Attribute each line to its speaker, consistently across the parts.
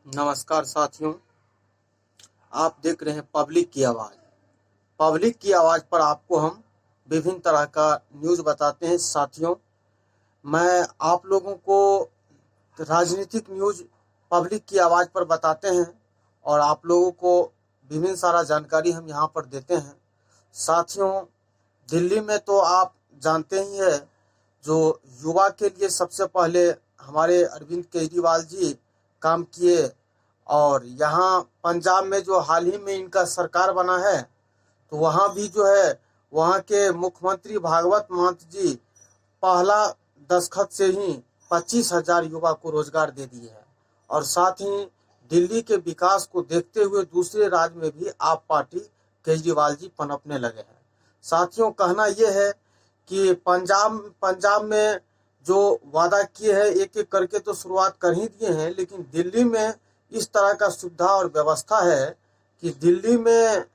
Speaker 1: नमस्कार साथियों, आप देख रहे हैं पब्लिक की आवाज़। पब्लिक की आवाज़ पर आपको हम विभिन्न तरह का न्यूज़ बताते हैं। साथियों, मैं आप लोगों को राजनीतिक न्यूज़ पब्लिक की आवाज़ पर बताते हैं और आप लोगों को विभिन्न सारा जानकारी हम यहाँ पर देते हैं। साथियों, दिल्ली में तो आप जानते ही हैं, जो युवा के लिए सबसे पहले हमारे अरविंद केजरीवाल जी काम किए। और यहाँ पंजाब में जो हाल ही में इनका सरकार बना है, तो वहाँ भी जो है वहाँ के मुख्यमंत्री भागवत मान जी पहला दस्तखत से ही 25,000 युवा को रोजगार दे दिए हैं। और साथ ही दिल्ली के विकास को देखते हुए दूसरे राज्य में भी आप पार्टी केजरीवाल जी पनपने लगे हैं। साथियों, कहना यह है कि पंजाब में जो वादा किए हैं एक एक करके तो शुरुआत कर ही दिए हैं, लेकिन दिल्ली में इस तरह का सुविधा और व्यवस्था है कि दिल्ली में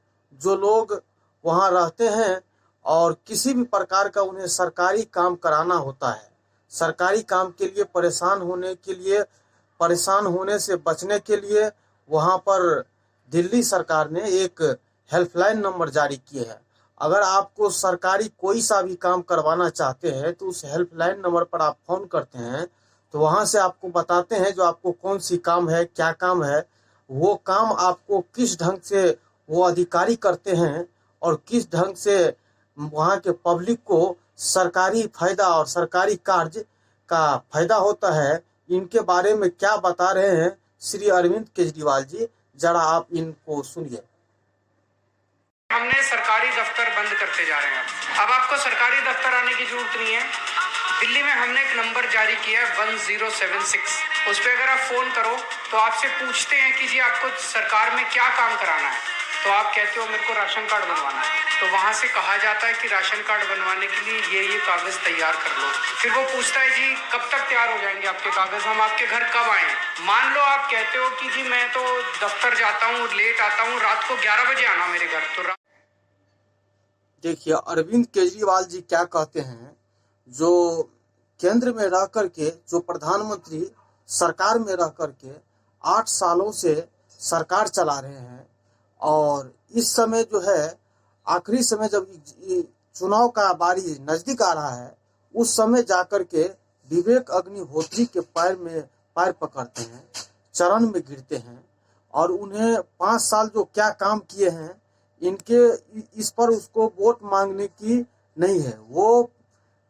Speaker 1: जो लोग वहाँ रहते हैं और किसी भी प्रकार का उन्हें सरकारी काम कराना होता है, सरकारी काम के लिए परेशान होने से बचने के लिए वहाँ पर दिल्ली सरकार ने एक हेल्पलाइन नंबर जारी किए हैं। अगर आपको सरकारी कोई सा भी काम करवाना चाहते हैं तो उस हेल्पलाइन नंबर पर आप फोन करते हैं, तो वहाँ से आपको बताते हैं जो आपको कौन सी काम है, क्या काम है, वो काम आपको किस ढंग से वो अधिकारी करते हैं और किस ढंग से वहाँ के पब्लिक को सरकारी फायदा और सरकारी कार्य का फायदा होता है, इनके बारे में क्या बता रहे हैं श्री अरविंद केजरीवाल जी। जरा आप इनको सुनिए।
Speaker 2: हमने सरकारी दफ्तर बंद करते जा रहे हैं। अब आपको सरकारी दफ्तर आने की जरूरत नहीं है। दिल्ली में हमने एक नंबर जारी किया है 1076। उस पर अगर आप फोन करो तो आपसे पूछते हैं कि जी आपको सरकार में क्या काम कराना है, तो आप कहते हो मेरे को राशन कार्ड बनवाना है। तो वहां से कहा जाता है कि राशन कार्ड बनवाने के लिए ये कागज तैयार कर लो। फिर वो पूछता है जी कब तक तैयार हो जाएंगे आपके कागज, हम आपके घर कब आए। मान लो आप कहते हो कि जी मैं तो दफ्तर जाता हूँ, लेट आता हूँ, रात को 11 बजे आना मेरे घर। तो
Speaker 1: देखिए अरविंद केजरीवाल जी क्या कहते हैं। जो केंद्र में रह करके, जो प्रधानमंत्री सरकार में रह करके 8 सालों से सरकार चला रहे हैं, और इस समय जो है आखिरी समय जब चुनाव का बारी नजदीक आ रहा है, उस समय जाकर के विवेक अग्निहोत्री के पैर पकड़ते हैं, चरण में गिरते हैं और उन्हें 5 साल जो क्या काम किए हैं इनके इस पर उसको वोट मांगने की नहीं है। वो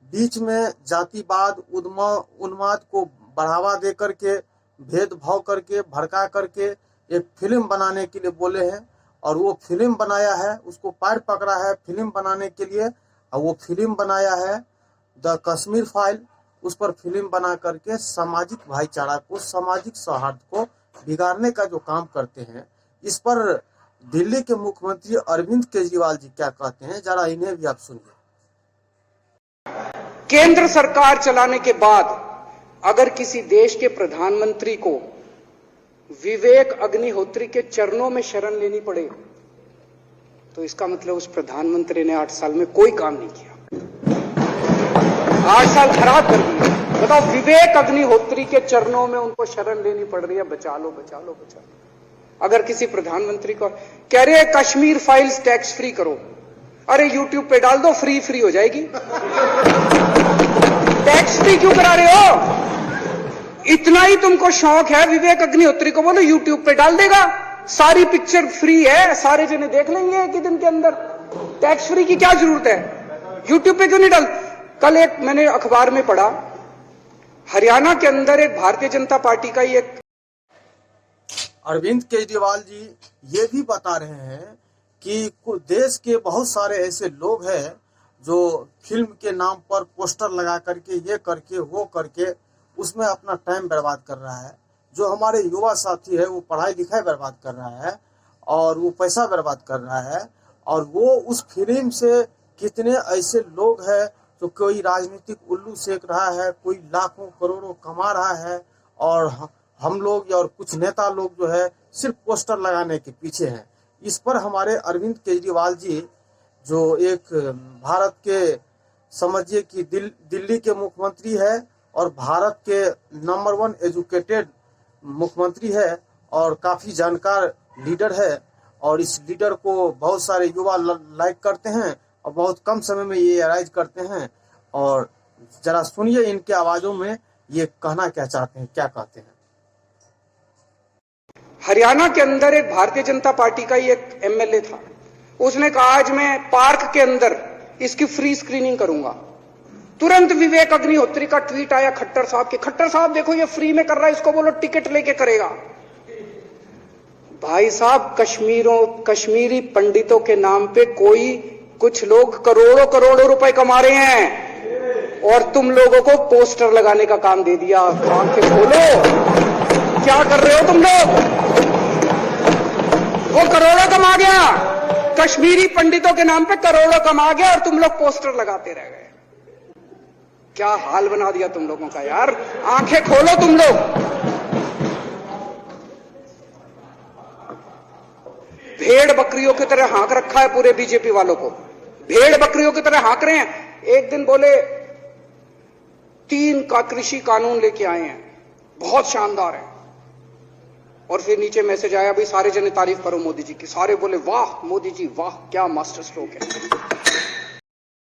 Speaker 1: बीच में जातिवाद उन्माद को बढ़ावा दे करके, भेदभाव करके, भड़का करके एक फिल्म बनाने के लिए बोले हैं, और वो फिल्म बनाया है, उसको पैर पकड़ा है फिल्म बनाने के लिए, और वो फिल्म बनाया है द कश्मीर फाइल। उस पर फिल्म बना करके सामाजिक भाईचारा को, सामाजिक सौहार्द को बिगाड़ने का जो काम करते हैं, इस पर दिल्ली के मुख्यमंत्री अरविंद केजरीवाल जी क्या कहते हैं, जरा इन्हें भी आप सुनिए।
Speaker 3: केंद्र सरकार चलाने के बाद अगर किसी देश के प्रधानमंत्री को विवेक अग्निहोत्री के चरणों में शरण लेनी पड़े तो इसका मतलब उस प्रधानमंत्री ने 8 साल में कोई काम नहीं किया। 8 साल खराब कर दिए। बताओ, विवेक अग्निहोत्री के चरणों में उनको शरण लेनी पड़ रही है, बचा लो बचा लो बचा लो। अगर किसी प्रधानमंत्री को कह रहे हैं कश्मीर फाइल्स टैक्स फ्री करो, अरे यूट्यूब पे डाल दो, फ्री हो जाएगी। टैक्स फ्री क्यों करा रहे हो? इतना ही तुमको शौक है, विवेक अग्निहोत्री को बोलो यूट्यूब पे डाल देगा, सारी पिक्चर फ्री है, सारे जने देख लेंगे एक ही दिन के अंदर। टैक्स फ्री की क्या जरूरत है? यूट्यूब पे क्यों नहीं डाल? कल एक मैंने अखबार में पढ़ा, हरियाणा के अंदर एक भारतीय जनता पार्टी का ही एक
Speaker 1: अरविंद केजरीवाल जी ये भी बता रहे हैं कि देश के बहुत सारे ऐसे लोग हैं जो फिल्म के नाम पर पोस्टर लगा करके, ये करके वो करके उसमें अपना टाइम बर्बाद कर रहा है। जो हमारे युवा साथी है वो पढ़ाई लिखाई बर्बाद कर रहा है और वो पैसा बर्बाद कर रहा है, और वो उस फिल्म से कितने ऐसे लोग हैं जो कोई राजनीतिक उल्लू सेक रहा है, कोई लाखों करोड़ों कमा रहा है, और हम लोग और कुछ नेता लोग जो है सिर्फ पोस्टर लगाने के पीछे हैं। इस पर हमारे अरविंद केजरीवाल जी, जो एक भारत के समझिए कि दिल्ली के मुख्यमंत्री है और भारत के नंबर 1 एजुकेटेड मुख्यमंत्री है, और काफ़ी जानकार लीडर है और इस लीडर को बहुत सारे युवा लाइक करते हैं और बहुत कम समय में ये राइज करते हैं। और जरा सुनिए इनके आवाजों में ये कहना क्या चाहते हैं, क्या कहते हैं।
Speaker 3: हरियाणा के अंदर एक भारतीय जनता पार्टी का ही एक एमएलए था, उसने कहा आज मैं पार्क के अंदर इसकी फ्री स्क्रीनिंग करूंगा। तुरंत विवेक अग्निहोत्री का ट्वीट आया खट्टर साहब के, खट्टर साहब देखो ये फ्री में कर रहा है, इसको बोलो टिकट लेके करेगा। भाई साहब कश्मीरी पंडितों के नाम पे कुछ लोग करोड़ों करोड़ों रुपए कमा रहे हैं और तुम लोगों को पोस्टर लगाने का काम दे दिया। आंखें खोलो, क्या कर रहे हो तुम लोग? वो करोड़ों कमा गया, कश्मीरी पंडितों के नाम पे करोड़ों कमा गया और तुम लोग पोस्टर लगाते रह गए। क्या हाल बना दिया तुम लोगों का यार, आंखें खोलो तुम लोग। भेड़ बकरियों की तरह हाँक रखा है पूरे बीजेपी वालों को, भेड़ बकरियों की तरह हाँक रहे हैं। एक दिन बोले 3 का कृषि कानून लेके आए हैं, बहुत शानदार है, और फिर नीचे मैसेज आया भाई सारे जने तारीफ करो मोदी जी की। सारे बोले वाह मोदी जी वाह, क्या मास्टर स्ट्रोक है।